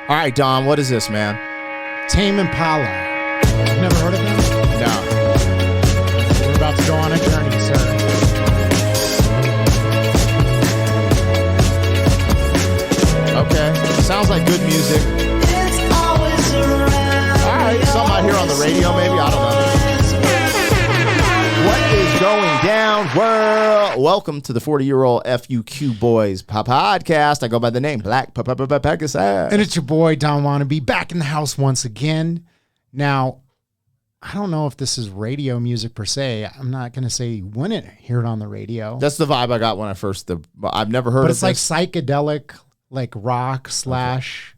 All right, Don, what is this, man? Tame Impala. You've never heard of them? No. We're about to go on a journey, sir. Okay. Sounds like good music. All right, something I hear on the radio, maybe. I don't know. What is going down, world? Welcome to the 40-year-old FUQ Boyz podcast. I go by the name Black Pegasus. And it's your boy, Don Wannabe, back in the house once again. Now, I don't know if this is radio music per se. I'm not going to say you wouldn't hear it on the radio. That's the vibe I got when I first... I've never heard of this. But it's like psychedelic, like rock slash...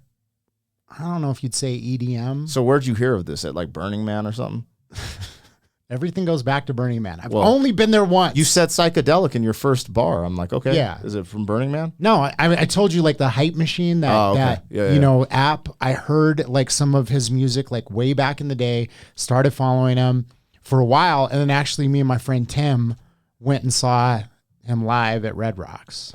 I don't know if you'd say EDM. So where'd you hear of this? At like Burning Man or something? Everything goes back to Burning Man. I've only been there once. You said psychedelic in your first bar. I'm like, okay. Yeah. Is it from Burning Man? No, I told you like the Hype Machine, that app. I heard like some of his music like way back in the day, started following him for a while. And then actually me and my friend Tim went and saw him live at Red Rocks.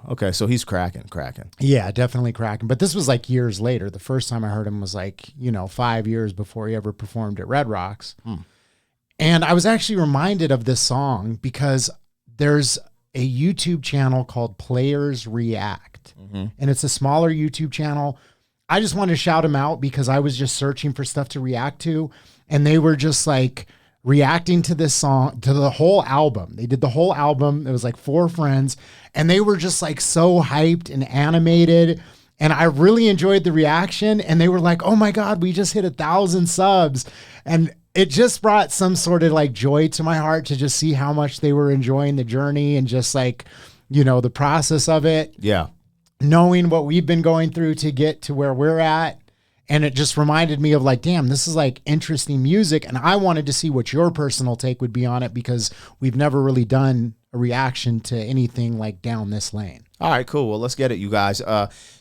Okay. So he's cracking. Yeah, definitely cracking. But this was like years later. The first time I heard him was like, 5 years before he ever performed at Red Rocks. And I was actually reminded of this song because there's a YouTube channel called Players React. And it's a smaller YouTube channel. I just wanted to shout him out because I was just searching for stuff to react to. And they were just like reacting to this song, to the whole album. They did the whole album. It was like 4 friends. And they were just like so hyped and animated. And I really enjoyed the reaction. And they were like, oh my God, we just hit 1,000 subs. And it just brought some sort of like joy to my heart to just see how much they were enjoying the journey and just like, the process of it. Yeah. Knowing what we've been going through to get to where we're at. And it just reminded me of like, damn, this is like interesting music. And I wanted to see what your personal take would be on it because we've never really done a reaction to anything like down this lane. All right, cool. Well, let's get it, you guys.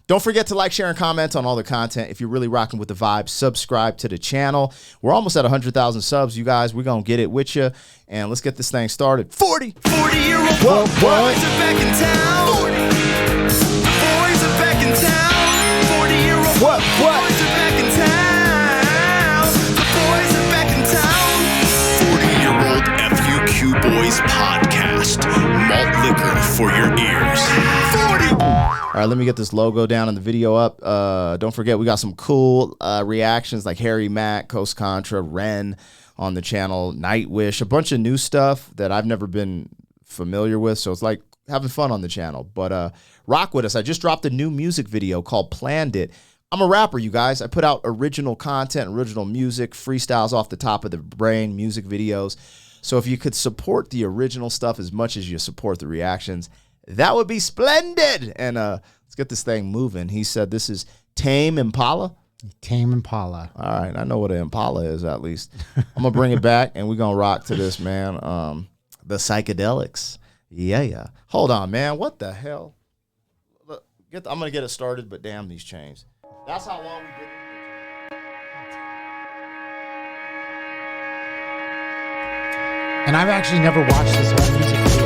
Don't forget to like, share, and comment on all the content. If you're really rocking with the vibe, subscribe to the channel. We're almost at 100,000 subs, you guys. We're going to get it with you. And let's get this thing started. 40-year-old boys are back in town. 40. The boys are back in town. 40-year-old boys are back in town. The boys are back in town. 40-year-old FUQ Boyz podcast. Malt liquor for your ears. 40. All right, let me get this logo down and the video up. Don't forget, we got some cool reactions like Harry Mack, Coast Contra, Ren on the channel, Nightwish, a bunch of new stuff that I've never been familiar with. So it's like having fun on the channel. But rock with us. I just dropped a new music video called Planned It. I'm a rapper, you guys. I put out original content, original music, freestyles off the top of the brain, music videos. So if you could support the original stuff as much as you support the reactions, that would be splendid. And let's get this thing moving. He said this is Tame Impala. Tame Impala. All right. I know what an Impala is, at least. I'm going to bring it back, and we're going to rock to this, man. The psychedelics. Yeah. Hold on, man. What the hell? Look, I'm going to get it started, but damn these chains. That's how long we did it. And I've actually never watched this whole music video.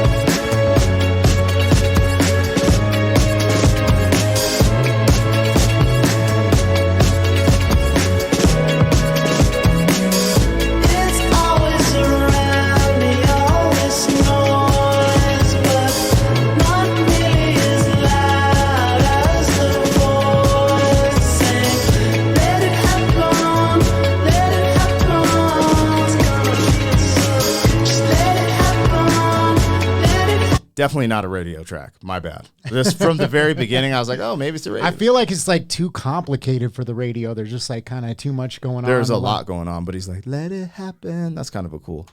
Definitely not a radio track. My bad. This from the very beginning, I was like, oh, maybe it's a radio. I feel like it's like too complicated for the radio. There's just like kind of too much going on. There's a lot going on, but he's like, let it happen. That's kind of a cool.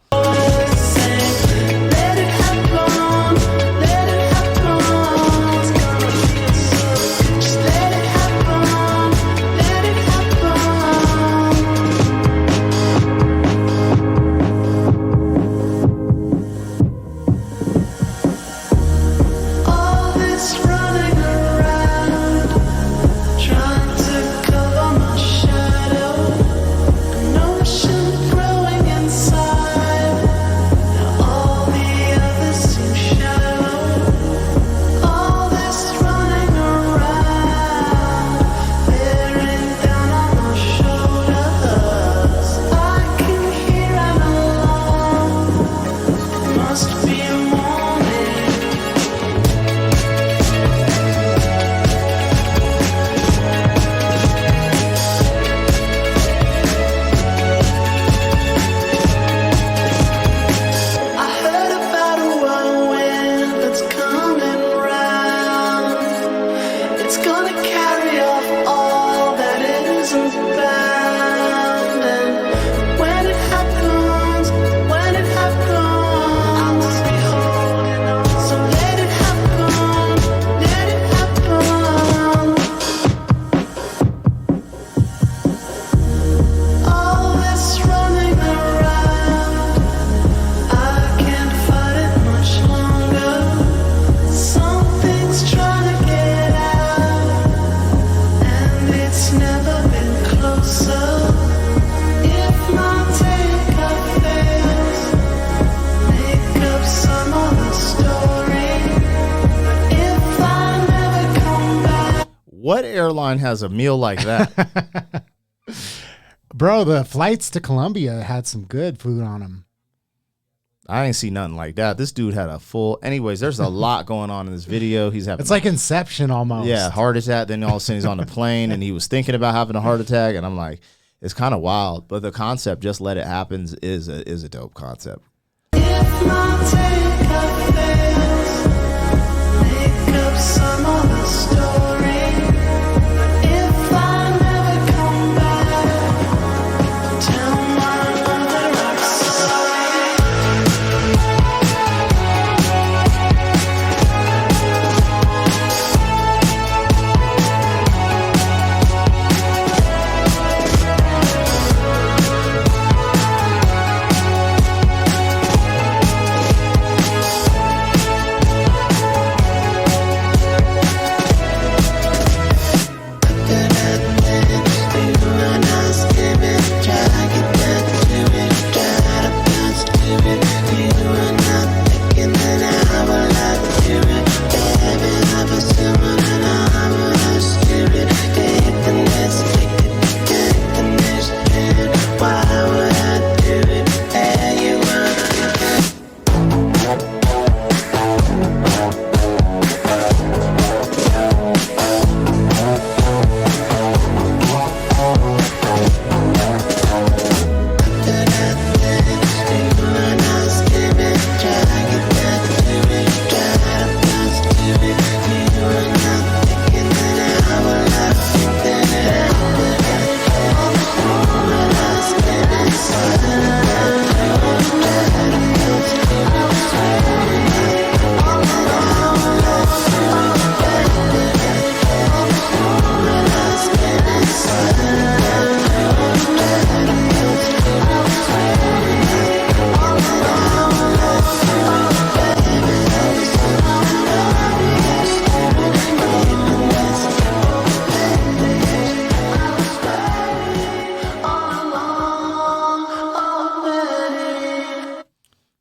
Inside, all the others seem shallow. carry off all that isn't bound. And when it happens, I'll just be holding on. So let it happen, let it happen. All this running around, I can't fight it much longer. Something's trying to get out, and it's never been closer. If my takeoff fails, make up some other story. But if I never come back, What airline has a meal like that? Bro, the flights to Colombia had some good food on them. I ain't see nothing like that. This dude had a full. Anyways, there's a lot going on in this video. He's having. It's like Inception almost. Yeah, heart attack. Then all of a sudden he's on the plane and he was thinking about having a heart attack. And I'm like, it's kind of wild. But the concept, just let it happen, is a dope concept. if my takeoff fails, make up some other story. But if I never come back, tell my mother I'm sorry.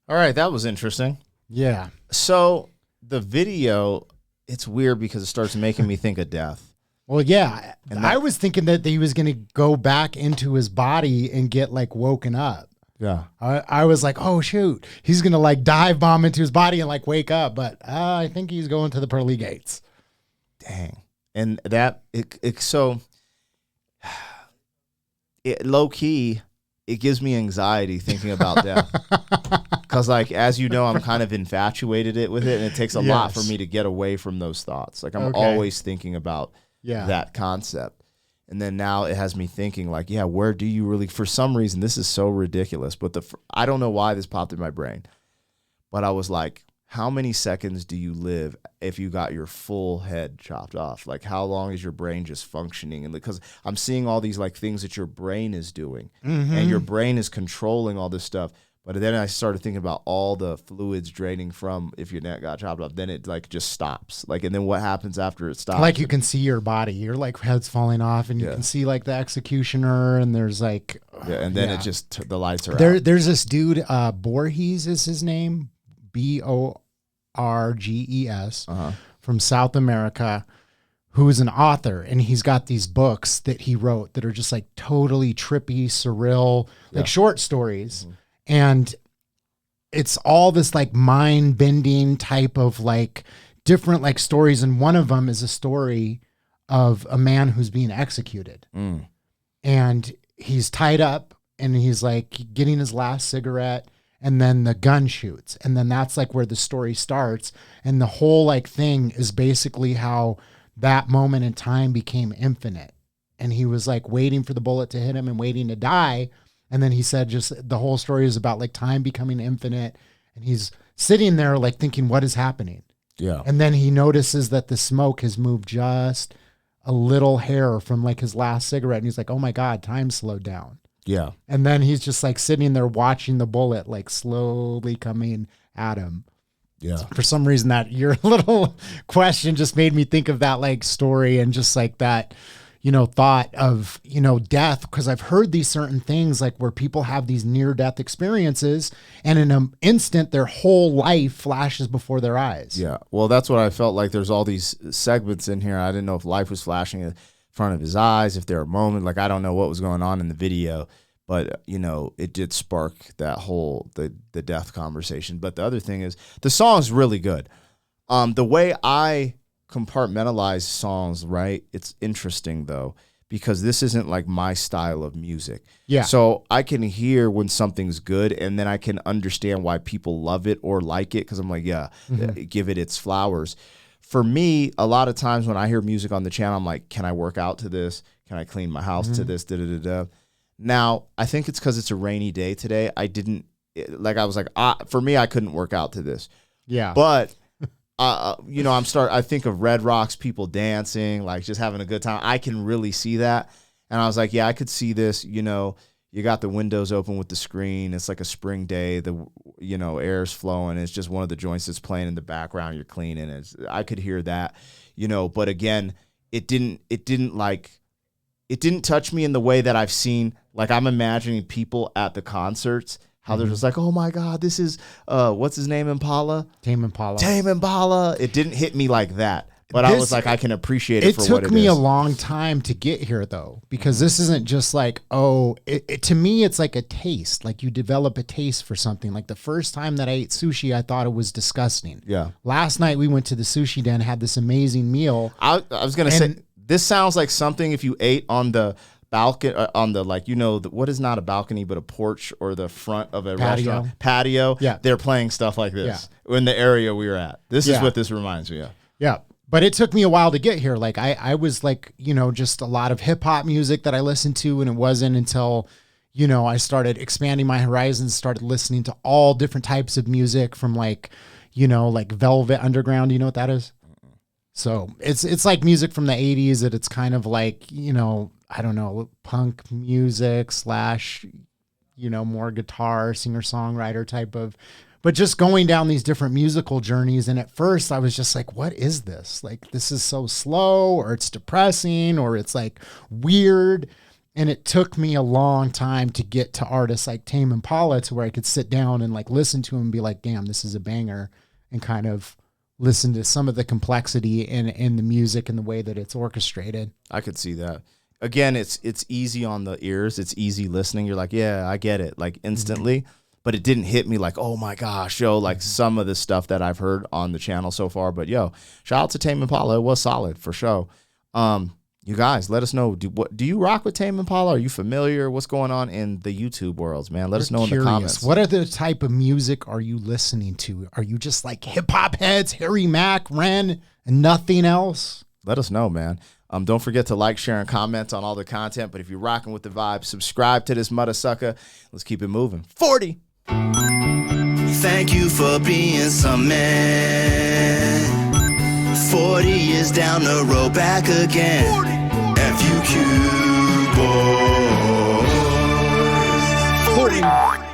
All right, that was interesting. Yeah. So the video, it's weird because it starts making me think of death. Well, yeah. And I was thinking that he was going to go back into his body and get like woken up. Yeah. I was like, oh, shoot. He's going to like dive bomb into his body and like wake up. But I think he's going to the pearly gates. Dang. And that, so low key, it gives me anxiety thinking about death. Because, like, as you know, I'm kind of infatuated with it, and it takes a lot for me to get away from those thoughts. Like, I'm always thinking about that concept. And then now it has me thinking, like, yeah, where do you really, for some reason, this is so ridiculous, but I don't know why this popped in my brain. But I was like, how many seconds do you live if you got your full head chopped off? Like, how long is your brain just functioning? And because I'm seeing all these like things that your brain is doing, and your brain is controlling all this stuff. But then I started thinking about all the fluids draining from if your neck got chopped off. Then it like just stops. Like, and then what happens after it stops? Like you can see your body, your like head's falling off, and you can see like the executioner, and there's like and then it just the lights are out. There's this dude, Borges is his name. Borges from South America, who is an author, and he's got these books that he wrote that are just like totally trippy, surreal, like short stories. And it's all this like mind bending type of like different like stories. And one of them is a story of a man who's being executed, and he's tied up and he's like getting his last cigarette. And then the gun shoots. And then that's like where the story starts. And the whole like thing is basically how that moment in time became infinite. And he was like waiting for the bullet to hit him and waiting to die. And then he said just the whole story is about like time becoming infinite. And he's sitting there like thinking, what is happening? Yeah. And then he notices that the smoke has moved just a little hair from like his last cigarette. And he's like, oh my God, time slowed down. Yeah. And then he's just like sitting there watching the bullet like slowly coming at him. Yeah. For some reason, that your little question just made me think of that like story and just like that, you know, thought of, you know, death. Because I've heard these certain things like where people have these near death experiences and in an instant, their whole life flashes before their eyes. Yeah. Well, that's what I felt like. There's all these segments in here. I didn't know if life was flashing in front of his eyes, if there were moments, like I don't know what was going on in the video. But, you know, it did spark that whole, the death conversation. But the other thing is, the song's really good. The way I compartmentalize songs, right, it's interesting, though, because this isn't like my style of music. Yeah. So I can hear when something's good, and then I can understand why people love it or like it, because I'm like, yeah, give it its flowers. For me, a lot of times when I hear music on the channel, I'm like, can I work out to this? Can I clean my house to this? Da-da-da-da. Now, I think it's because it's a rainy day today. I didn't, like, I was like, for me, I couldn't work out to this. Yeah. But, you know, I think of Red Rocks, people dancing, like just having a good time. I can really see that. And I was like, yeah, I could see this. You know, you got the windows open with the screen. It's like a spring day. The, you know, air's flowing. It's just one of the joints that's playing in the background. You're cleaning. I could hear that, you know, but again, it didn't touch me in the way that I've seen. Like, I'm imagining people at the concerts, how they're just like, oh my God, this is, what's his name, Impala? Tame Impala. Tame Impala. It didn't hit me like that. But I was like, I can appreciate it for what it is. It took me a long time to get here, though, because this isn't just like, to me, it's like a taste. Like, you develop a taste for something. Like, the first time that I ate sushi, I thought it was disgusting. Yeah. Last night, we went to the sushi den, had this amazing meal. I was going to say, this sounds like something if you ate on the balcony, on the, like, you know, what is not a balcony, but a porch or the front of a restaurant. Patio. Yeah. They're playing stuff like this in the area we were at. This is what this reminds me of. Yeah. But it took me a while to get here. Like, I was like, you know, just a lot of hip hop music that I listened to. And it wasn't until, you know, I started expanding my horizons, started listening to all different types of music from like, you know, like Velvet Underground. You know what that is? So it's like music from the 80s that it's kind of like, you know, I don't know, punk music / you know, more guitar, singer-songwriter type of, but just going down these different musical journeys. And at first I was just like, what is this? Like, this is so slow, or it's depressing, or it's like weird. And it took me a long time to get to artists like Tame Impala to where I could sit down and like listen to him and be like, damn, this is a banger, and kind of listen to some of the complexity in the music and the way that it's orchestrated. I could see that. Again, it's easy on the ears. It's easy listening. You're like, yeah, I get it, like instantly. But it didn't hit me like, oh my gosh, yo, like some of the stuff that I've heard on the channel so far. But yo, shout out to Tame Impala. It was solid for sure. You guys, let us know. Do you rock with Tame Impala? Are you familiar? What's going on in the YouTube worlds, man? Let us know in the comments. What other type of music are you listening to? Are you just like hip hop heads, Harry Mack, Ren, and nothing else? Let us know, man. Don't forget to like, share, and comment on all the content. But if you're rocking with the vibe, subscribe to this mother sucker. Let's keep it moving. 40. Thank you for being some man. 40 years down the road, back again. FUQ boys. 40.